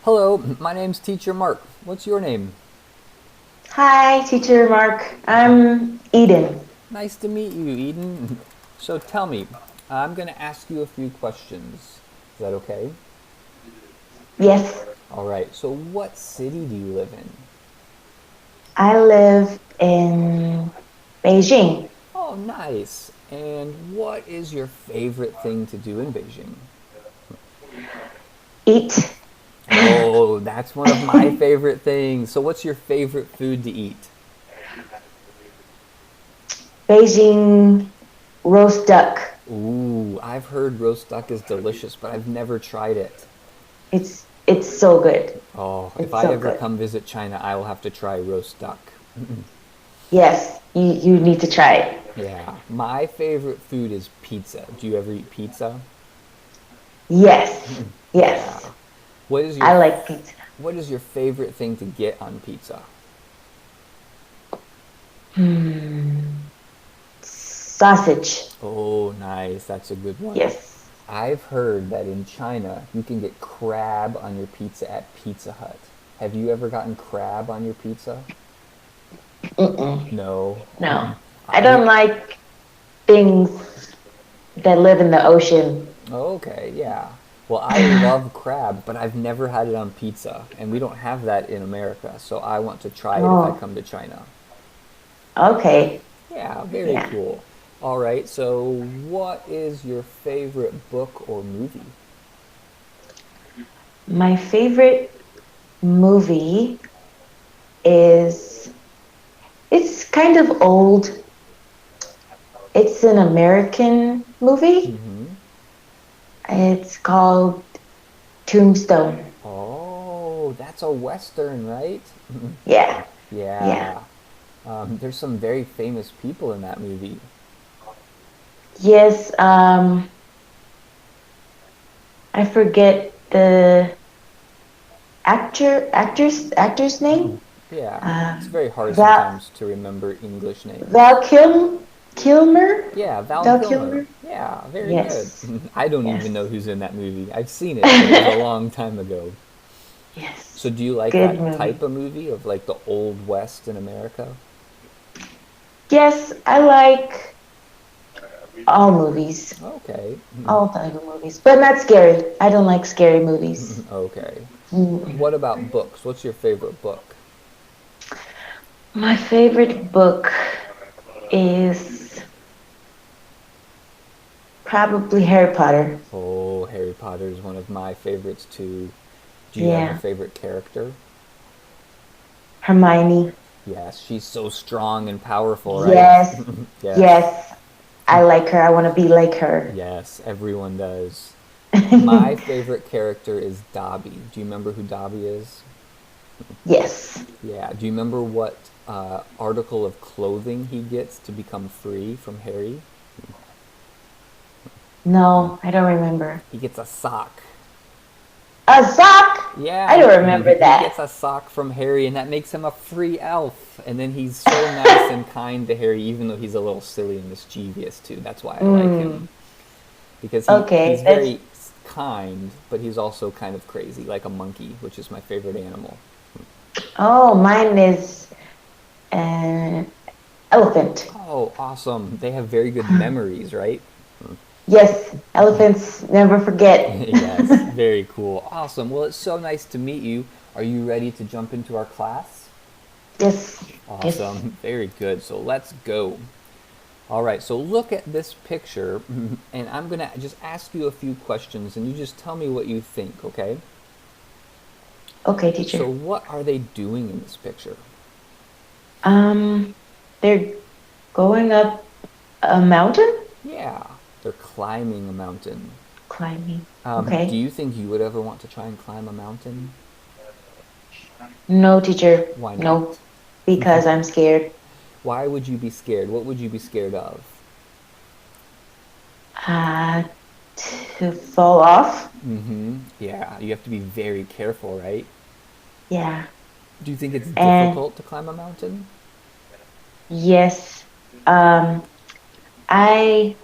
Hello, my name's Teacher Mark. What's your name? Hi, Teacher Mark. I'm Eden. Nice to meet you, Eden. So tell me, I'm going to ask you a few questions. Is that okay? Yes, All right, so what city do you live in? I live in Beijing. Oh, nice. And what is your favorite thing to do in Beijing? Eat Oh, that's one of my favorite things. So what's your favorite food to eat? Beijing roast duck. Ooh, I've heard roast duck is delicious, but I've never tried it. It's so good. Oh, if It's I so ever good. come visit China, I will have to try roast duck. Yes, you need to try it. Yeah, my favorite food is pizza. Do you ever eat pizza? Yes, Yeah. yes. What is your I like pizza. what is your favorite thing to get on pizza? Hmm. Sausage. Oh, nice. That's a good one. Yes. I've heard that in China you can get crab on your pizza at Pizza Hut. Have you ever gotten crab on your pizza? Mm-mm. No. No, I I don't like things that live in the ocean. Okay, yeah. Well, I love crab, but I've never had it on pizza, and we don't have that in America, so I want to try it if I Oh, come to China. okay. Yeah, very Yeah. cool. All right, so what is your favorite book or movie? My favorite movie is it's kind of old. It's an American movie. Mm-hmm. It's called Tombstone. Oh, that's a Western, right? Yeah, yeah. Yeah. There's some very famous people in that movie. Yes, I forget the actor's name. Yeah, it's Um, very hard Val sometimes to remember English names. Val Kilmer. Yeah, Val Val Kilmer. Kilmer. Yeah, very good. Yes, I don't even know yes, who's in that movie. I've seen it, but it was a long time ago. So yes. do you like Good that type movie. of movie of like the old West in America? Yes, I like all movies. Okay. All type of movies, but not scary. I don't like scary movies. Okay. Mm. What about books? What's your favorite book? My favorite book is probably Harry Potter. Oh, Harry Potter is one of my favorites too. Do you have a Yeah, favorite character? Hermione. Yes, she's so strong and powerful, right? Yes, Yes. yes. I like her. I want to be like her. Yes, everyone does. My favorite character is Dobby. Do you remember who Dobby is? Yes. Yeah. Do you remember what article of clothing he gets to become free from Harry? No, I don't remember. He gets a sock. A sock. I Yeah, don't remember he that. gets a sock from Harry, and that makes him a free elf. And then he's so nice and kind to Harry, even though he's a little silly and mischievous too. That's why I like him Mm, because he's okay, that's very kind, but he's also kind of crazy, like a monkey, which is my favorite animal. oh, mine is an elephant. Oh, awesome! They have very good memories, right? Yes, elephants never forget. Yes, very cool. Awesome. Well, it's so nice to meet you. Are you ready to jump into our class? Yes, yes. Awesome. Very good. So let's go. All right. So look at this picture, and I'm going to just ask you a few questions, and you just tell me what you think, okay? Okay, So, teacher. what are they doing in this picture? Um, they're going up a mountain? Yeah, they're climbing a mountain. Climbing. Do Okay. you think you would ever want to try and climb a mountain? No, teacher. Why No, not? because I'm scared. Why would you be scared? What would you be scared of? Uh, to fall off? Mm-hmm. Yeah, you have to be very careful, right? Yeah. Do you think it's And difficult to climb a mountain? yes, um, I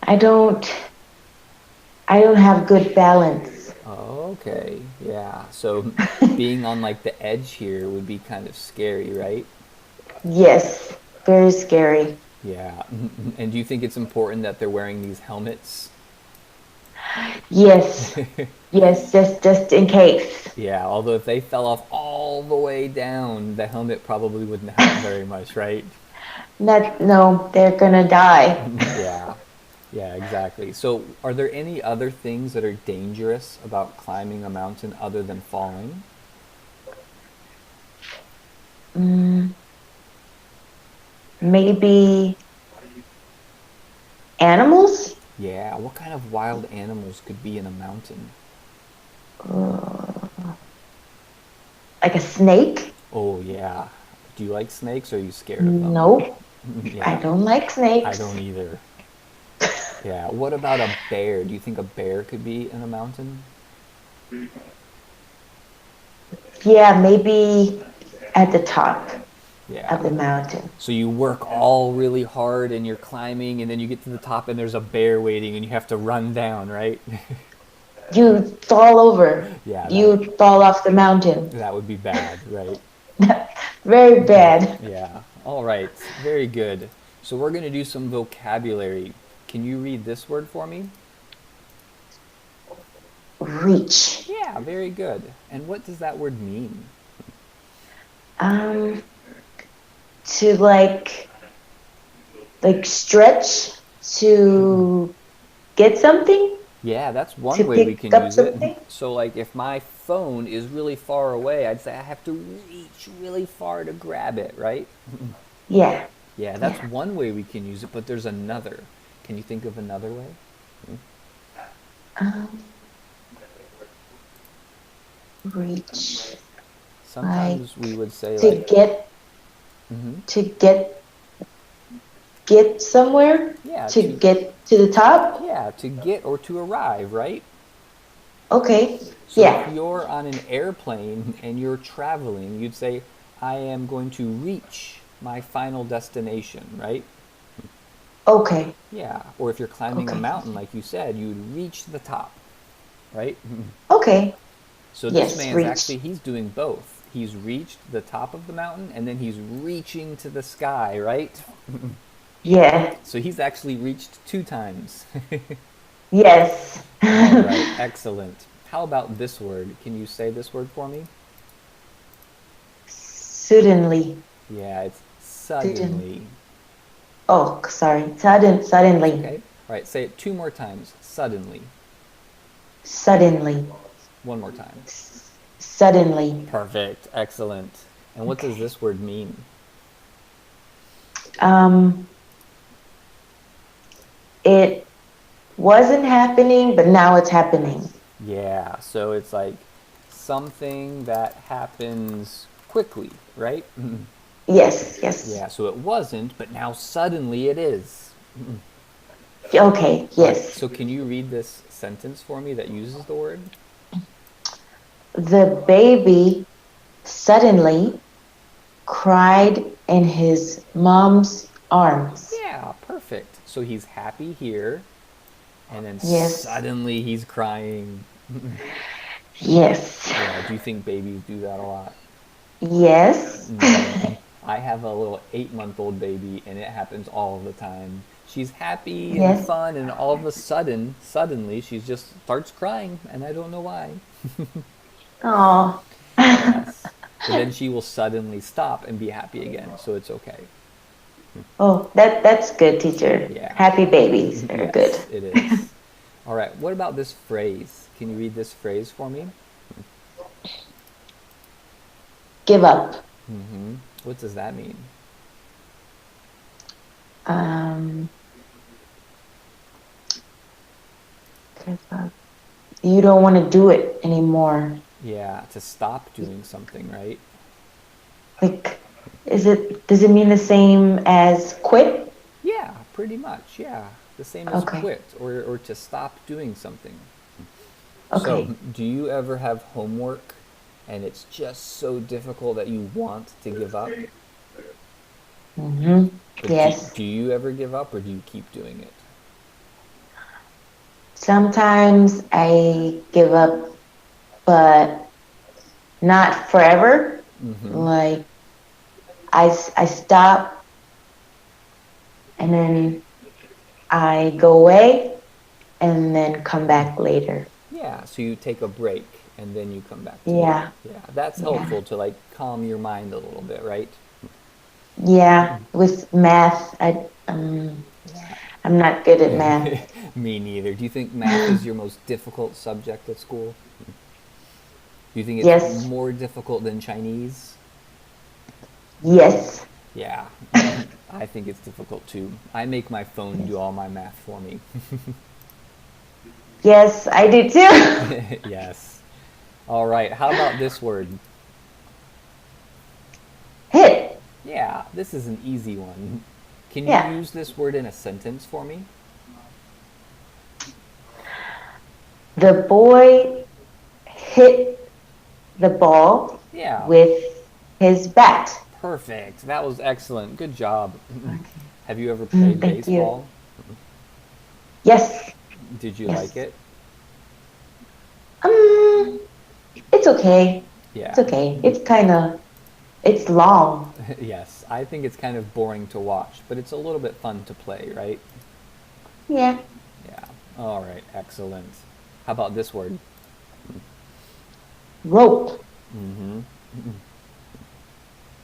I don't I don't have good balance. Oh, Okay, yeah. So being on like the edge here would be kind of scary, right? Yes, very scary. Yeah. And do you think it's important that they're wearing these helmets? Yes, yes, just in case. Yeah, although if they fell off all the way down, the helmet probably wouldn't help very much, right? Not, no, they're gonna die. Yeah. Yeah, exactly. So, are there any other things that are dangerous about climbing a mountain other than falling? Mm, maybe animals? Yeah, what kind of wild animals could be in a mountain? Uh, like a snake? Oh, yeah. Do you like snakes or are you scared of them? Nope, I Yeah, don't like I don't snakes. either. Yeah, what about a bear? Do you think a bear could be in a mountain? Yeah, maybe at the top of Yeah. the mountain. So you work all really hard and you're climbing, and then you get to the top and there's a bear waiting and you have to run down, right? You fall over. Yeah, You fall off the mountain. that would be bad, right? Very bad. Yeah. All right. Very good. So we're going to do some vocabulary. Can you read this word for me? Reach. Yeah, very good. And what does that word mean? Um, to like stretch to get something, Yeah, that's one to way we pick can up use it. something. So, like, if my phone is really far away, I'd say I have to reach really far to grab it, right? Yeah, Yeah, that's yeah. one way we can use it, but there's another. Can you think of another way? Um, reach, like Sometimes we would say, to like, get hmm to get get somewhere, yeah, to get to the top. to get or to arrive, right? Okay, So if yeah. you're on an airplane and you're traveling, you'd say, I am going to reach my final destination, right? Okay, Yeah. Or if you're climbing a okay, mountain, like you said, you'd reach the top, right? okay. So this Yes, man's reach. actually, he's doing both. He's reached the top of the mountain and then he's reaching to the sky, right? Yeah. So he's actually reached two times. Yes. All right, excellent. How about this word? Can you say this word for me? Suddenly. Yeah, it's Sudden. suddenly. Oh, sorry. It's Suddenly. okay. All right, say it two more times. Suddenly. Suddenly. One more time. Suddenly. Perfect. Excellent. And what does Okay. this word mean? Um, it wasn't happening, but now it's happening. Yeah, so it's like something that happens quickly, right? Yes, yes. Yeah, so it wasn't, but now suddenly it is. Okay, All right, yes. so can you read this sentence for me that uses the word? The baby suddenly cried in his mom's arms. Yeah, perfect. So he's happy here, and then Yes, suddenly he's crying. yes, Yeah, do you think babies do that a lot? yes, I have a little 8-month-old baby, and it happens all the time. She's happy and yes. fun, and all of a sudden, suddenly, she just starts crying, and I don't know why. Oh, Yes. But then she will suddenly stop and be happy again, so it's okay. oh, that's good, teacher. Yeah. Happy babies. Very good. Yes, it is. All right, what about this phrase? Can you read this phrase for me? Give up. What does that mean? Um, give up. You don't want to do it anymore. Yeah, to stop doing something, right? Like, does it mean the same as quit? Yeah, pretty much. Yeah, the same as Okay, quit or to stop doing something. So, okay. do you ever have homework and it's just so difficult that you want to give up? Mm-hmm. But Yes. do you ever give up or do you keep doing it? Sometimes I give up but not forever. Mm-hmm. Like I stop and then I go away and then come back later. Yeah, so you take a break and then you come back to do it. Yeah, Yeah, that's yeah, helpful to like calm your mind a little bit, right? yeah. With math, Yeah. I'm not good at math. Me neither. Do you think math is your most difficult subject at school? Do you think it's Yes, more difficult than Chinese? yes, Yeah, I think it's difficult too. I make my phone do all my math for me. yes. I do too. Yes. All right, how about this word? Hit. Yeah, this is an easy one. Can you Yeah. use this word in a sentence for me? The boy hit the ball Yeah, with his bat. perfect. That was excellent. Good job. Okay. Have you ever played Thank you. baseball? Yes. Did you like Yes. it? Um, it's okay. It's Yeah. okay. It's long. Yes, I think it's kind of boring to watch, but it's a little bit fun to play, right? Yeah. Yeah. All right, excellent. How about this word? Rope. Mm-hmm.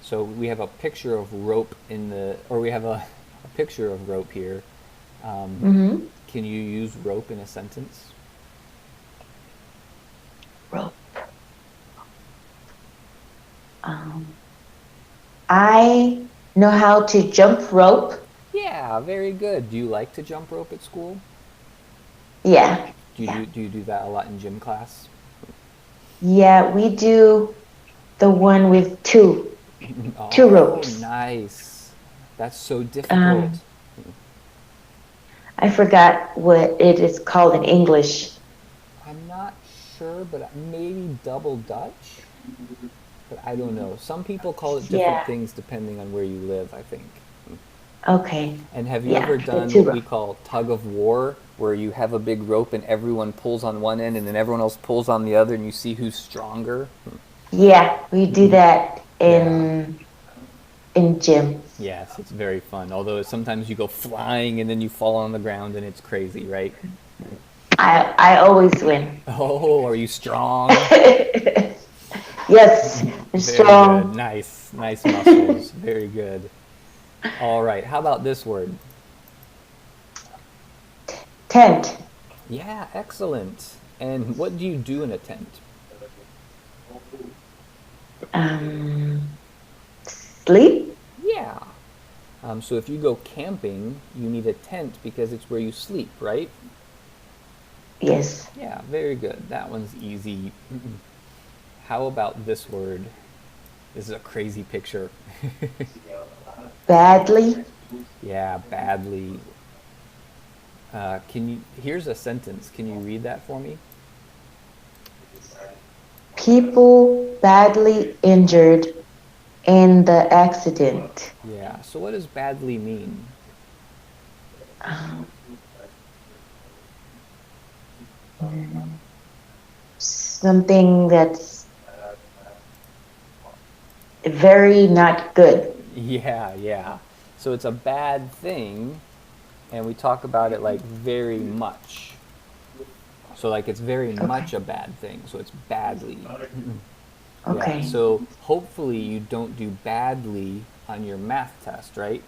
So we have a picture of rope in the, or we have a picture of rope here. Um, Mm-hmm. can you use rope in a sentence? Rope. Um, I know how to jump rope. Yeah, very good. Do you like to jump rope at school? Yeah. Do you Yeah. do you do that a lot in gym class? Yeah, we do the one with two Oh, ropes. nice. That's so difficult. Um, I forgot what it is called in English. I'm not sure, but maybe double Dutch? But I don't know. Some people call it different Yeah. things depending on where you live, I think. Okay. And have you Yeah, ever the done two what we ropes. call tug of war, where you have a big rope and everyone pulls on one end and then everyone else pulls on the other and you see who's stronger? Yeah, we do that Yeah. in gym. Yes, it's very fun. Although sometimes you go flying and then you fall on the ground and it's crazy, right? I always win. Oh, are you strong? Yes, I'm Very good. strong. Nice. Nice muscles. Very good. All right. How about this word? Tent. Yeah, excellent. And what do you do in a tent? Um, Sleep. Yeah. So if you go camping, you need a tent because it's where you sleep, right? Yes. Yeah, very good. That one's easy. How about this word? This is a crazy picture. Badly. Yeah, badly. Can you? Here's a sentence. Can you read that for me? People badly injured in the accident. Yeah. So what does badly mean? Um, Something that's very not good. Yeah, yeah. So it's a bad thing, and we talk about it like very much. So like it's very Okay. much a bad thing. So it's badly. Yeah. Okay. So hopefully you don't do badly on your math test, right?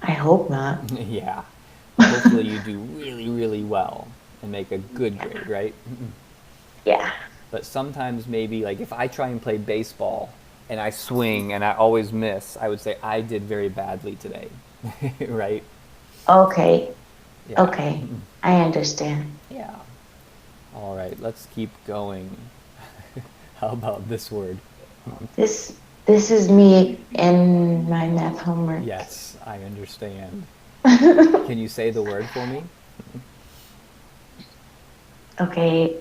I hope not. Yeah. But hopefully you do really, really well and make a good grade, right? Yeah. But sometimes maybe like if I try and play baseball and I swing and I always miss, I would say I did very badly today, right? Okay. Yeah. Okay. I understand. Yeah. All right, let's keep going. How about this word? This is me in my math homework. Yes, I understand. Can you say the word for me? Okay.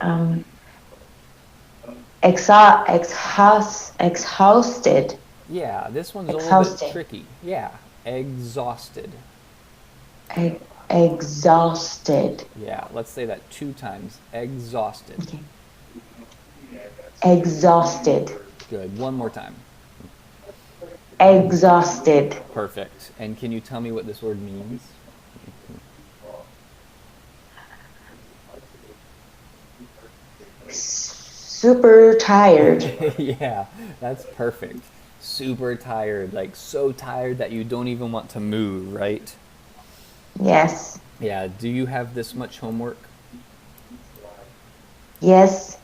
Exhausted. Yeah, this one's a little bit Exhausted. tricky. Yeah, exhausted. Exhausted. Yeah, let's say that 2 times. Exhausted. Okay. Exhausted. Good. One more time. Exhausted. Perfect. And can you tell me what this word means? Super tired. Yeah, that's perfect. Super tired, like so tired that you don't even want to move, right? Yes. Yeah, do you have this much homework? Yes.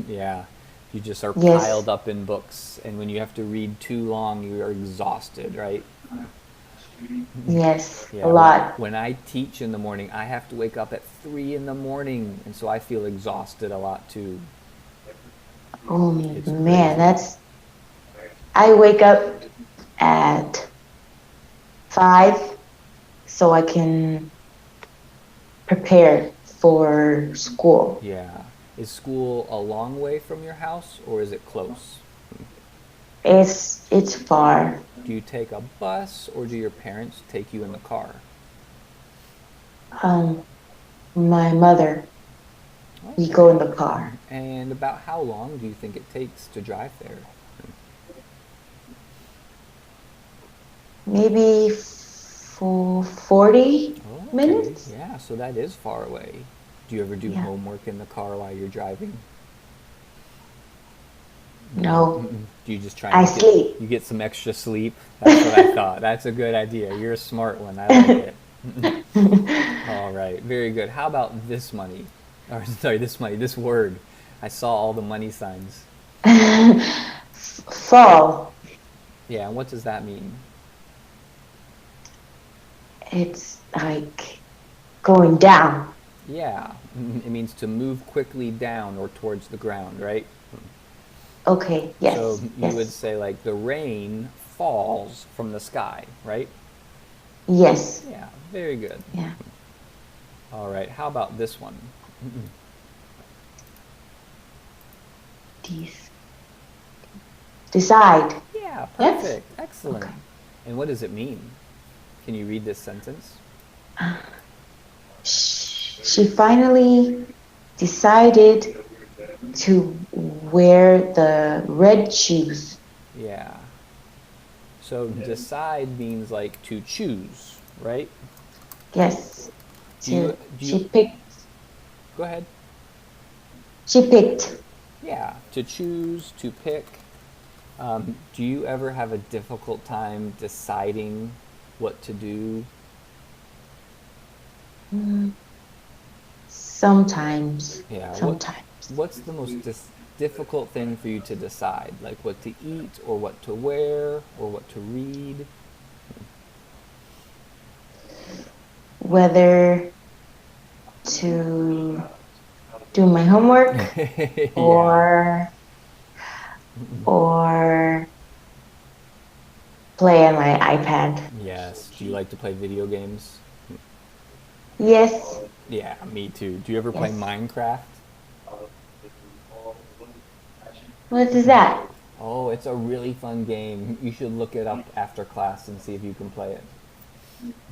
Yeah, you just are Yes. piled up in books, and when you have to read too long, you are exhausted, right? Yes. A Yeah, lot. when I teach in the morning, I have to wake up at 3 in the morning, and so I feel exhausted a lot too. Oh It's man, crazy. that's. I wake up at 5 so I can prepare for school. Yeah. Is school a long way from your house, or is it close? It's far. Do you take a bus, or do your parents take you in the car? Um, my mother, we go in Okay. the car. And about how long do you think it takes to drive there? Maybe for 40 Oh, okay. minutes? Yeah, so that is far away. Do you ever do Yeah. homework in the car while you're driving? No. No, Mm-mm. Do you just try I and get sleep. you get some extra sleep? That's what I thought. That's a good idea. You're a smart one. I like it. All right. Very good. How about this money? Or sorry, this money, this word. I saw all the money signs. Fall. Yeah, and what does that mean? It's like going down. Yeah, it means to move quickly down or towards the ground, right? Okay, So yes, you would yes, say like the rain falls from the sky, right? yes, Yeah, very good. yeah. All right, how about this one? These. Decide. Yeah, Yes? perfect. Excellent. Okay. And what does it mean? Can you read this sentence? She finally decided to wear the red shoes. Yeah. So decide means like to choose, right? Yes. Do you do you She picked. go ahead? She picked. Yeah, to choose, to pick. Do you ever have a difficult time deciding what to do? Sometimes. Yeah, Sometimes. what's the most difficult thing for you to decide? Like what to eat or what to wear or what to read? Whether to do my homework Yeah. or play on my iPad. Yes. Do you like to play video games? Yes. Yeah, me too. Do you ever play Yes. Minecraft? What is that? Oh, it's a really fun game. You should look it up after class and see if you can play it.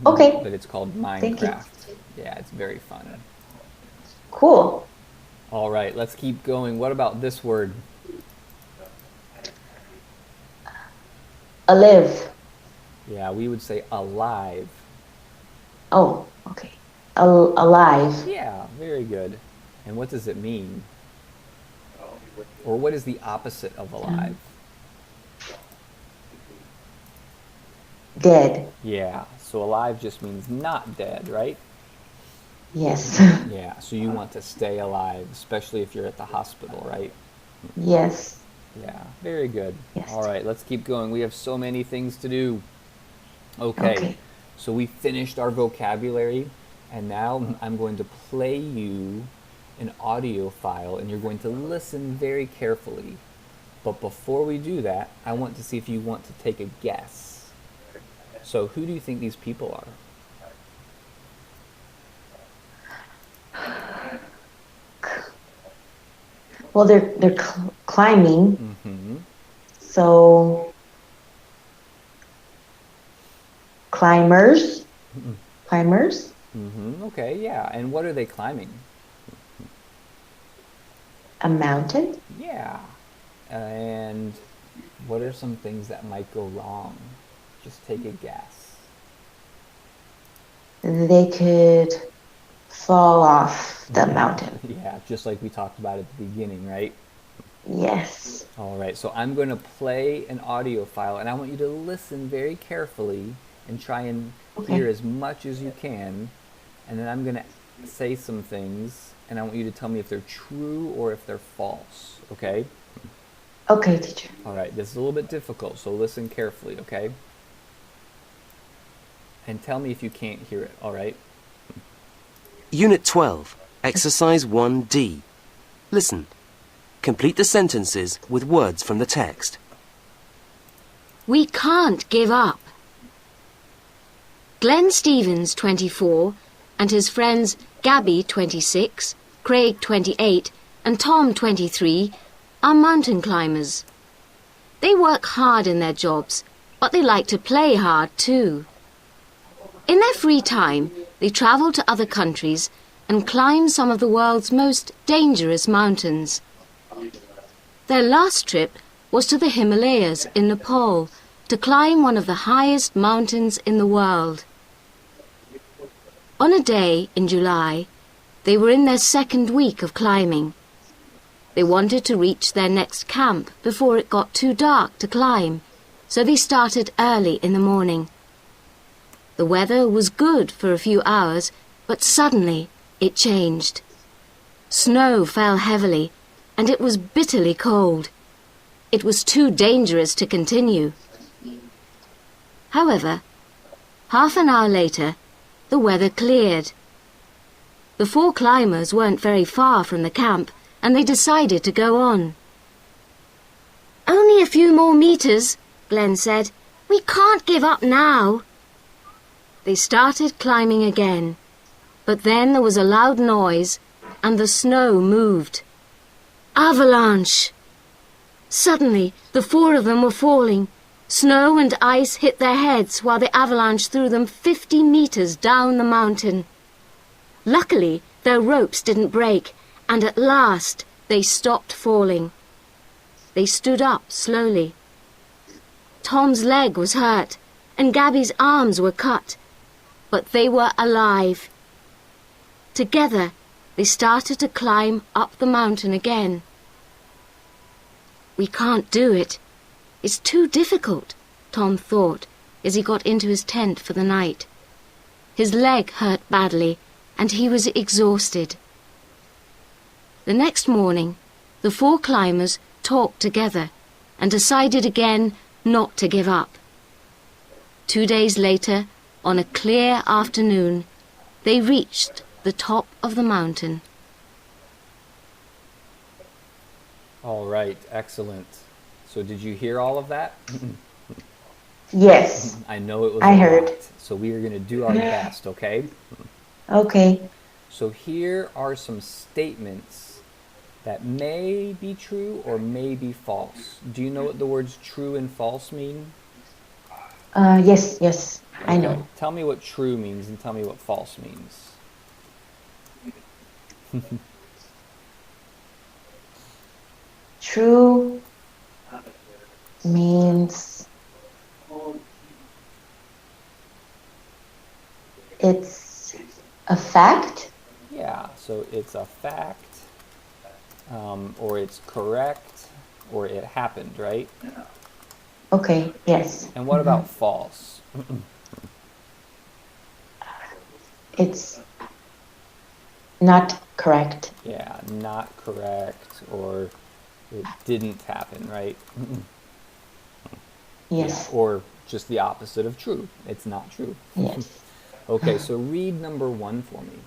Okay. But it's called Thank you. Minecraft. Yeah, it's very fun. Cool. All right, let's keep going. What about this word? Alive. Yeah, we would say alive. Oh, okay. Alive. Yeah, very good. And what does it mean? Or what is the opposite of alive? Dead. Yeah, so alive just means not dead, right? Yes. Yeah, so you want to stay alive, especially if you're at the hospital, right? Yes. Yeah, very good. Yes. All right, let's keep going. We have so many things to do. Okay, Okay. so we finished our vocabulary, and now I'm going to play you an audio file, and you're going to listen very carefully. But before we do that, I want to see if you want to take a guess. So, who do you think these people are? Well, they're climbing. Mm-hmm. So climbers. Climbers. Okay, yeah. And what are they climbing? A mountain? Yeah. And what are some things that might go wrong? Just take a guess. They could fall off the mountain. Yeah, just like we talked about at the beginning, right? Yes. All right, so I'm going to play an audio file and I want you to listen very carefully and try and hear Okay. as much as you can. And then I'm going to say some things and I want you to tell me if they're true or if they're false, okay? Okay, teacher. All right, this is a little bit difficult, so listen carefully, okay? And tell me if you can't hear it, all right? Unit 12, Exercise 1D. Listen. Complete the sentences with words from the text. We can't give up. Glenn Stevens, 24, and his friends Gabby, 26, Craig, 28, and Tom, 23, are mountain climbers. They work hard in their jobs, but they like to play hard too. In their free time, they travel to other countries and climb some of the world's most dangerous mountains. Their last trip was to the Himalayas in Nepal to climb one of the highest mountains in the world. On a day in July, they were in their second week of climbing. They wanted to reach their next camp before it got too dark to climb, so they started early in the morning. The weather was good for a few hours, but suddenly it changed. Snow fell heavily, and it was bitterly cold. It was too dangerous to continue. However, half an hour later, the weather cleared. The 4 climbers weren't very far from the camp, and they decided to go on. "Only a few more meters," Glenn said. "We can't give up now." They started climbing again, but then there was a loud noise, and the snow moved. Avalanche! Suddenly, the 4 of them were falling. Snow and ice hit their heads while the avalanche threw them 50 meters down the mountain. Luckily, their ropes didn't break, and at last they stopped falling. They stood up slowly. Tom's leg was hurt, and Gabby's arms were cut, but they were alive. Together, they started to climb up the mountain again. "We can't do it. It's too difficult," Tom thought as he got into his tent for the night. His leg hurt badly, and he was exhausted. The next morning, the 4 climbers talked together and decided again not to give up. 2 days later, on a clear afternoon, they reached the top of the mountain. All right, excellent. So did you hear all of that? Yes. I know it was I a heard. lot, so we are going to do our best, okay? Okay. So here are some statements that may be true or may be false. Do you know what the words true and false mean? Yes, I Okay. know. Tell me what true means and tell me what false means. True means it's a fact. Yeah, so it's a fact, or it's correct, or it happened, right? Okay, yes. And what about false? It's not correct. Yeah, not correct, or it didn't happen, right? Yes. Yeah, or just the opposite of true. It's not true. Yes. Okay, so read number 1 for me.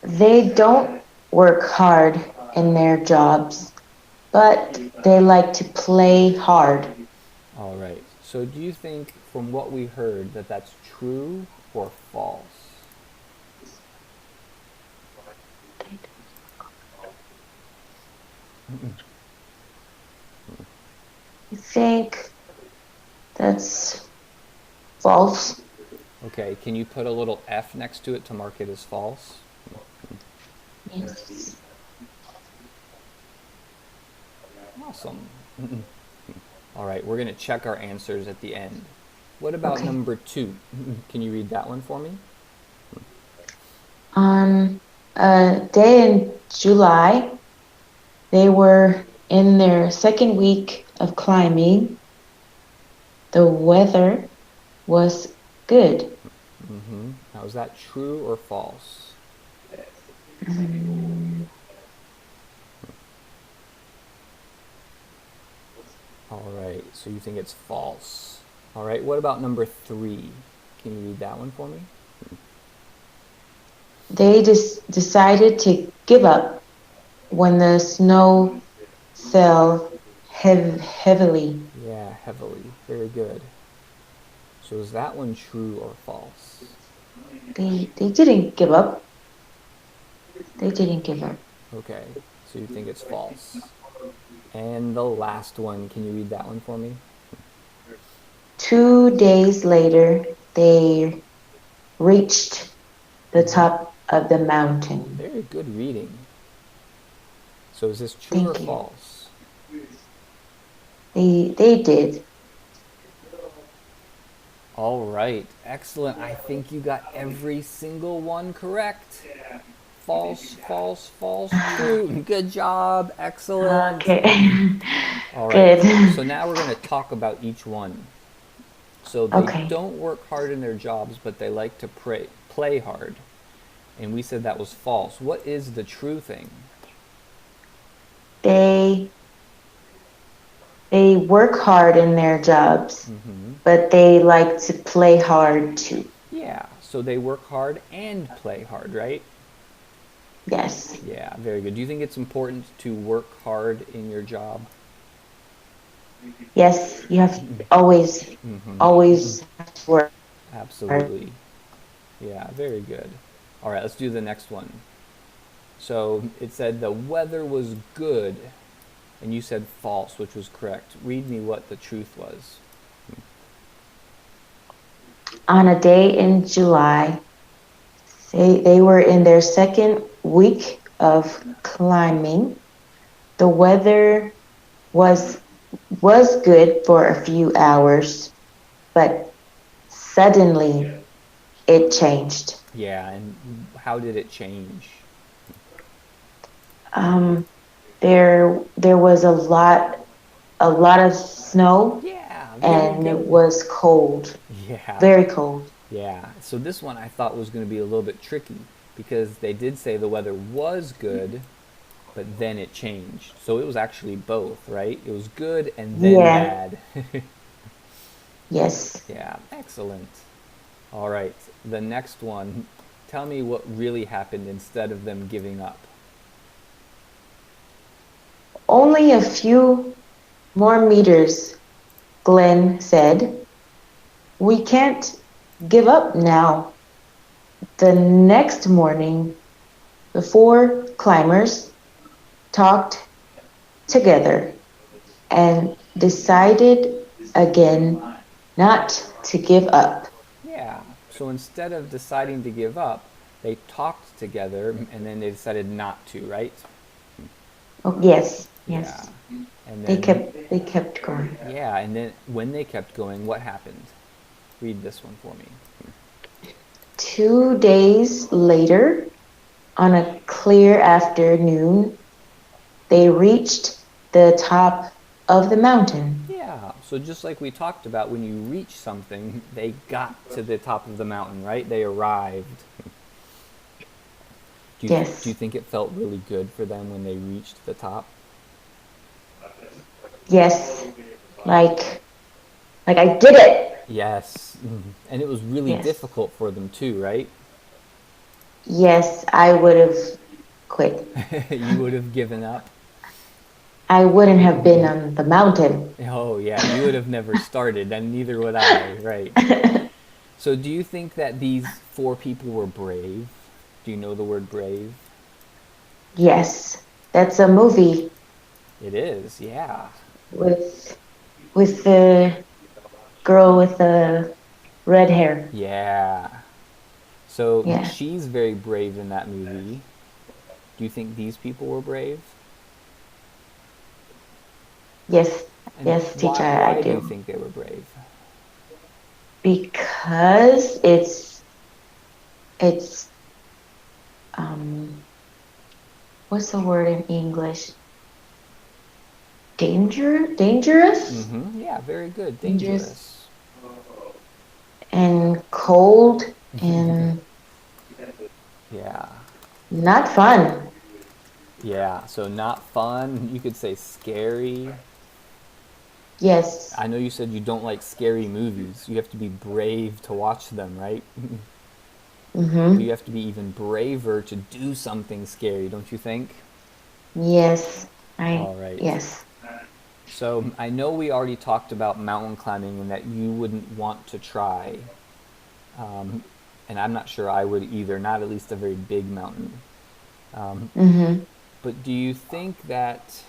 They don't work hard in their jobs, but they like to play hard. All right. So do you think, from what we heard, that that's true or false? I think that's false. Okay, can you put a little F next to it to mark it as false? Yes. Awesome. All right, we're going to check our answers at the end. What about Okay. number 2? Can you read that one for me? On a day in July, they were in their second week of climbing. The weather was good. Now, is that true or false? All right, so you think it's false. All right, what about number 3? Can you read that one for me? They decided to give up when the snow fell heavily. Yeah, heavily. Very good. So is that one true or false? They didn't give up. They didn't give up. Okay, so you think it's false. And the last one, can you read that one for me? 2 days later, they reached the top of the mountain. Very good reading. So is this true Thank or you. false? They did. All right, excellent. I think you got every single one correct. False, false, false, true. Good job. Excellent. Okay. All right. Good. So now we're going to talk about each one. So they Okay. don't work hard in their jobs, but they like to play hard. And we said that was false. What is the true thing? They work hard in their jobs, but they like to play hard too. Yeah, so they work hard and play hard, right? Yes. Yeah, very good. Do you think it's important to work hard in your job? Yes, you have always have to work. Absolutely. Yeah, very good. All right, let's do the next one. So it said the weather was good, and you said false, which was correct. Read me what the truth was. On a day in July, they were in their second week of climbing. The weather was good for a few hours, but suddenly it changed. Yeah, and how did it change? There was a lot of snow, Yeah, very and good. it was cold, Yeah. very cold. Yeah, so this one I thought was going to be a little bit tricky because they did say the weather was good, but then it changed. So it was actually both, right? It was good and then Yeah. bad. Yes. Yeah, excellent. All right, the next one. Tell me what really happened instead of them giving up. Only a few more meters, Glenn said. We can't give up now. The next morning, the 4 climbers talked together and decided again not to give up. Yeah, so instead of deciding to give up, they talked together and then they decided not to, right? Oh, yes, yes. Yeah. And They then, kept going. Yeah, and then when they kept going, what happened? Read this one for me. 2 days later, on a clear afternoon, they reached the top of the mountain. Yeah, so just like we talked about, when you reach something, they got to the top of the mountain, right? They arrived. Yes. Do you think it felt really good for them when they reached the top? Yes, like I did it. Yes. And it was really Yes. difficult for them too, right? Yes, I would have quit. You would have given up. I wouldn't have been on the mountain. Oh, yeah, you would have never started, and neither would I, right? So do you think that these 4 people were brave? Do you know the word brave? Yes, that's a movie It is, yeah. with the girl with the red hair. Yeah. So Yeah. she's very brave in that movie. Do you think these people were brave? Yes, And yes, teacher, why I do you do. think they were brave? Because it's um what's the word in English? Dangerous? Mm-hmm. Yeah, very good. Dangerous Dangerous. and cold and Yeah. not fun. Yeah. So not fun. You could say scary. Yes. I know you said you don't like scary movies. You have to be brave to watch them, right? But Mm-hmm. you have to be even braver to do something scary, don't you think? Yes. All right. Yes. So I know we already talked about mountain climbing and that you wouldn't want to try. Um, and I'm not sure I would either, not at least a very big mountain. Um, Mm-hmm. but do you think that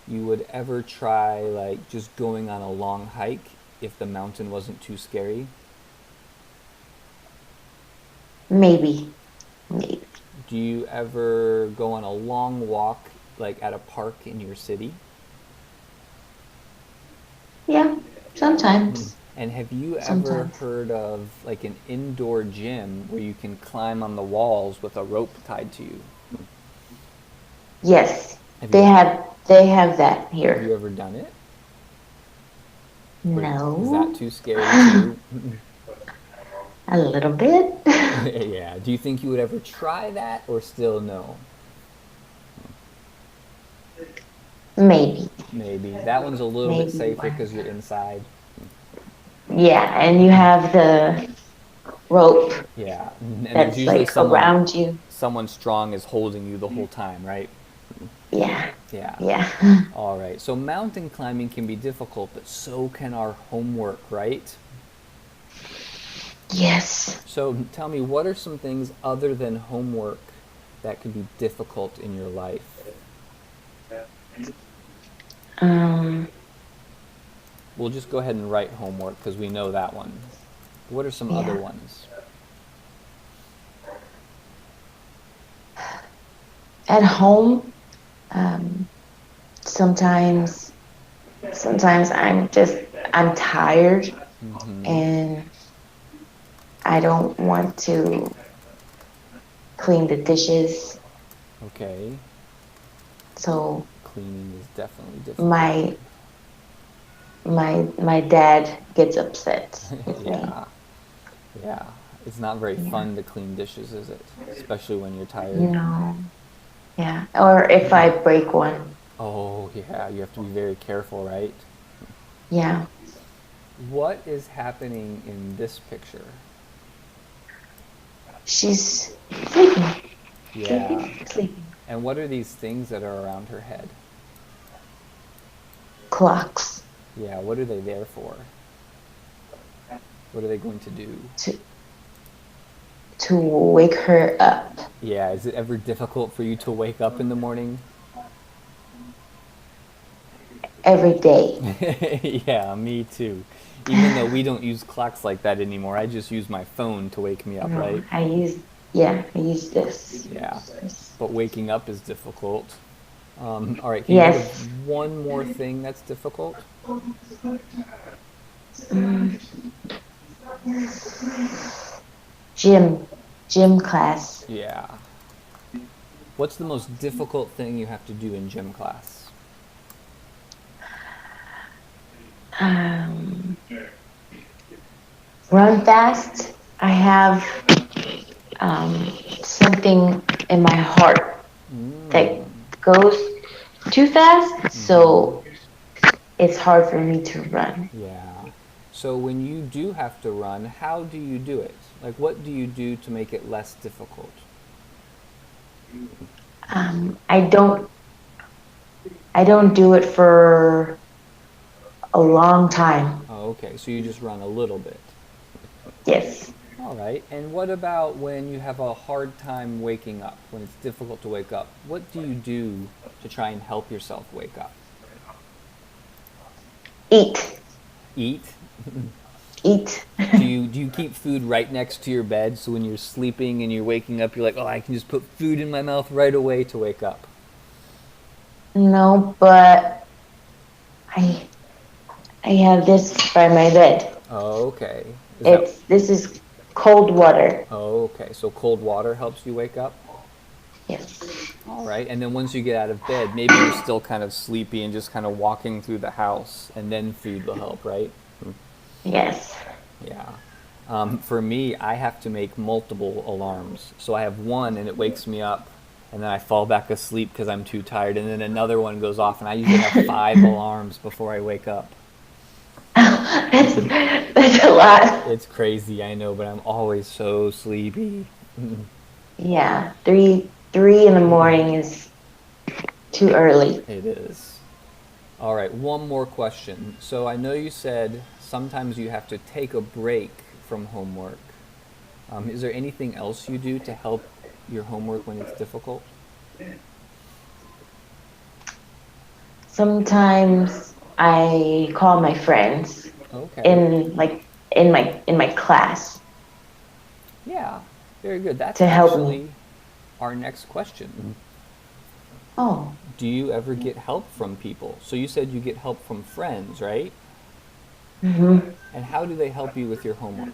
you would ever try like just going on a long hike if the mountain wasn't too scary? Maybe. Maybe. Do you ever go on a long walk like at a park in your city? Yeah. Sometimes. And have you ever Sometimes. heard of like an indoor gym where you can climb on the walls with a rope tied to you? Yes. Have They you have that have you here. ever done it? Or is that No. too scary too? A little bit. Yeah. Do you think you would ever try that or still no? Maybe. Maybe. That one's a little bit Maybe safer one because you're time. inside. Yeah, and you have the rope Yeah. And there's that's usually like around you. someone strong is holding you the whole time, right? Yeah. Yeah. Yeah. All right. So mountain climbing can be difficult, but so can our homework, right? Yes. So tell me, what are some things other than homework that could be difficult in your life? Um, We'll just go ahead and write homework because we know that one. What are some other yeah. ones? At home, um, sometimes sometimes I'm tired Mm-hmm. and I don't want to clean the dishes. Okay. So Cleaning is definitely difficult. my my dad gets upset with me. Yeah. Yeah. It's not very Yeah. fun to clean dishes, is it? Especially when you're tired. You know. Yeah. Or if I break one. Oh, yeah. You have to be very careful, right? Yeah. What is happening in this picture? She's sleeping. Yeah. Sleeping. And what are these things that are around her head? Clocks Yeah, what are they there for? What are they going to do? to to wake her up Yeah, is it ever difficult for you to wake up in the morning? every day. Yeah, me too. Even though we don't use clocks like that anymore, I just use my phone to wake me up, No, right? I use this. Yeah, This. but waking up is difficult. All right, can you think Yes. of one more thing that's difficult? Mm, gym, gym class. Yeah. What's the most difficult thing you have to do in gym class? Um, run fast. I have something in my heart that Mm. goes too fast, Mm-hmm. so it's hard for me to run. Yeah. So when you do have to run, how do you do it? Like, what do you do to make it less difficult? Um, I don't I don't do it for a long time. Oh, okay. So you just run a little bit. Yes. All right. And what about when you have a hard time waking up, when it's difficult to wake up? What do you do to try and help yourself wake up? Eat. Eat? eat. Do you keep food right next to your bed so when you're sleeping and you're waking up, you're like, oh, I can just put food in my mouth right away to wake up? No, but I I have this by my bed. Oh, okay. This is cold water. Oh, okay. So cold water helps you wake up? Yes. All right. And then once you get out of bed, maybe you're still kind of sleepy and just kind of walking through the house, and then food will help, right? Yes. Yeah. For me, I have to make multiple alarms. So I have one and it wakes me up, and then I fall back asleep because I'm too tired, and then another one goes off, and I usually have 5 alarms before I wake up. That's a lot. It's crazy, I know, but I'm always so sleepy. Yeah. Three in the morning is too early. It is. All right, one more question. So I know you said sometimes you have to take a break from homework. Is there anything else you do to help your homework when it's difficult? Sometimes I call my friends Okay. in my class. Yeah, very good. That's To help me. actually our next question. Oh, Do you ever get help from people? So you said you get help from friends, right? hmm And how do they help you with your homework?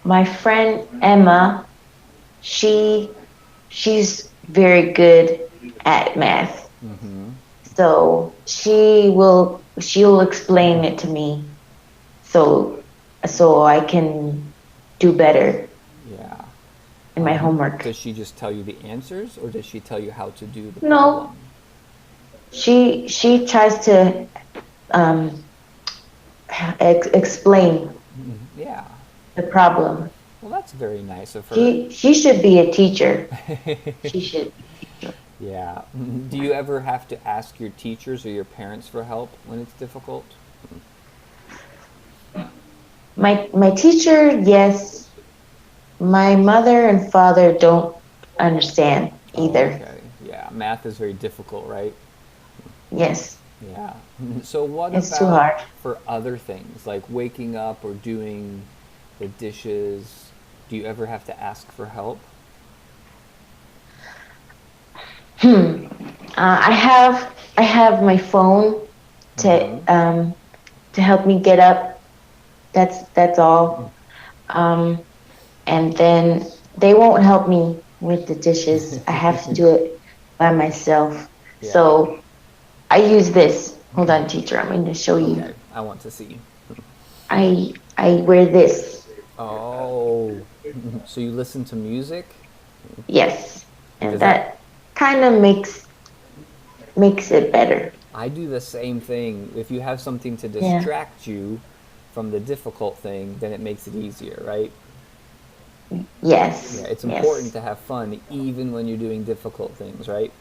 my friend Emma, she's very good at math. Mm-hmm. So she'll explain it to me so I can do better Yeah. in my homework. Does she just tell you the answers, or does she tell you how to do the No. problem? She tries to um, explain Yeah. the problem. Well, that's very nice of her. She should be a teacher. She should. Yeah. Do you ever have to ask your teachers or your parents for help when it's difficult? My teacher, yes. My mother and father don't understand either. Oh, okay. Yeah. Math is very difficult, right? Yes, Yeah. So what it's about too hard. for other things like waking up or doing the dishes? Do you ever have to ask for help? I have my phone to help me get up. That's all. And then they won't help me with the dishes. I have to do it by myself. Yeah. So I use this. Hold on, teacher. I'm going to show you. Okay. I want to see. I wear this. Oh. So you listen to music? Yes, Does and that kind of makes it better. I do the same thing. If you have something to distract you from the difficult thing, then it makes it easier, right? Yes. Yeah, it's yes, important to have fun even when you're doing difficult things, right?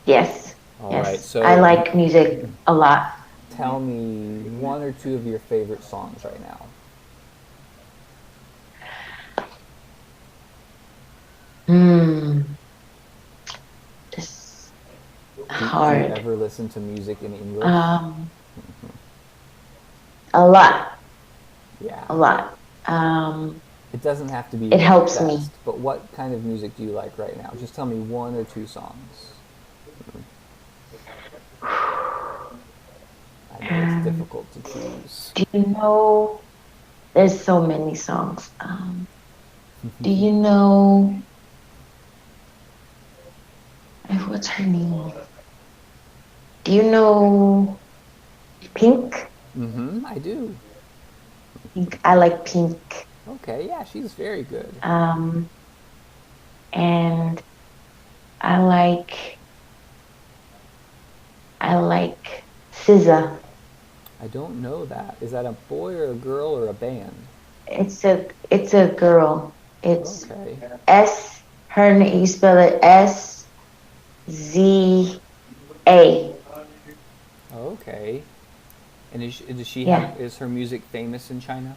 Yes. All yes. right, so I like music a lot. tell me one or two of your favorite songs right now. It's Do you hard. ever listen to music in English? A lot. Yeah. A lot. It doesn't have to be It helps best, me. but what kind of music do you like right now? Just tell me one or two songs. I know it's difficult to choose. Do you know? There's so many songs. Do you know? What's her name? Do you know Pink? Mm-hmm, I do. I like Pink. Okay, yeah, she's very good. And I like SZA. I don't know that. Is that a boy or a girl or a band? It's a girl. It's Okay. S. Her name, you spell it SZA. Okay. And does she Yeah. is her music famous in China?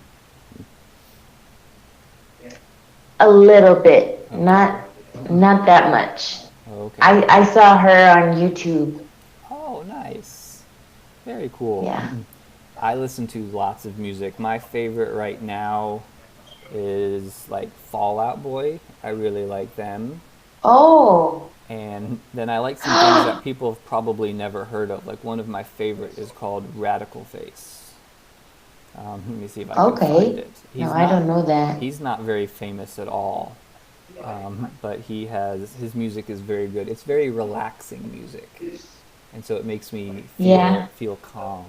A little bit, not that much. Okay. I saw her on YouTube. Oh, nice. Very cool. Yeah. I listen to lots of music. My favorite right now is like Fallout Boy. I really like them. Oh. And then I like some things that people have probably never heard of. Like one of my favorite is called Radical Face. Let me see if I can find Okay. it. No, I don't know that. He's not very famous at all, but his music is very good. It's very relaxing music, and so it makes me Yeah. feel calm.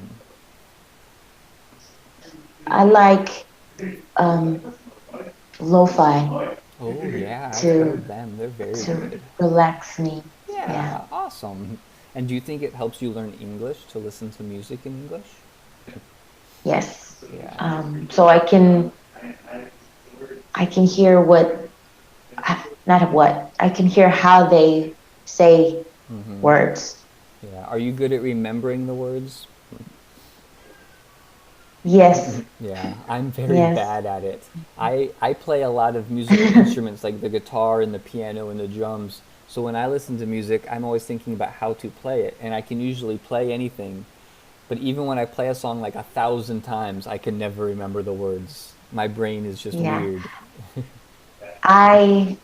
I like um lo-fi Oh yeah, I've to heard them. They're very to good. relax me. Yeah. Yeah, awesome. And do you think it helps you learn English to listen to music in English? Yes. Yeah. So I can hear not what I can hear how they say words. Yeah. Are you good at remembering the words? Yes. Yeah, I'm very Yes. bad at it. I play a lot of musical instruments like the guitar and the piano and the drums. So when I listen to music, I'm always thinking about how to play it, and I can usually play anything. But even when I play a song like 1,000 times, I can never remember the words. My brain is just Yeah. weird. I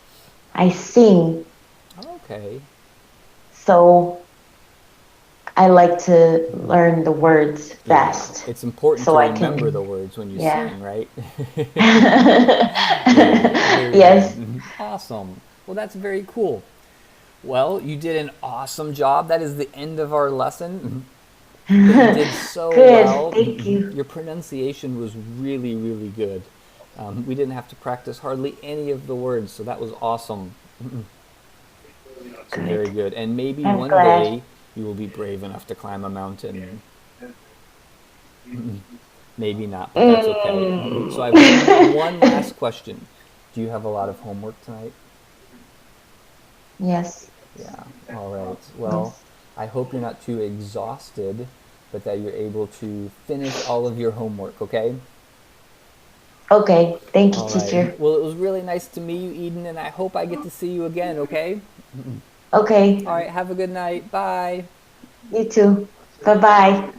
I sing, Okay. so I like to learn the words Yeah. fast. It's important So to I remember the can, words when you yeah. sing, right? Very Yes. good. Awesome. Well, that's very cool. Well, you did an awesome job. That is the end of our lesson. You did so Good. well. Thank you. Your pronunciation was really, really good. We didn't have to practice hardly any of the words, so that was awesome. So very Good. good. And maybe I'm one glad. day you will be brave enough to climb a mountain. Maybe not, but that's okay. So I have one last question. Do you have a lot of homework tonight? Yes. Yeah. All right. Well, Yes. I hope you're not too exhausted, but that you're able to finish all of your homework, okay? Okay. Thank you, All teacher. right. Well, it was really nice to meet you, Eden, and I hope I get to see you again, okay? Okay. All right. Have a good night. Bye. You too. Bye bye.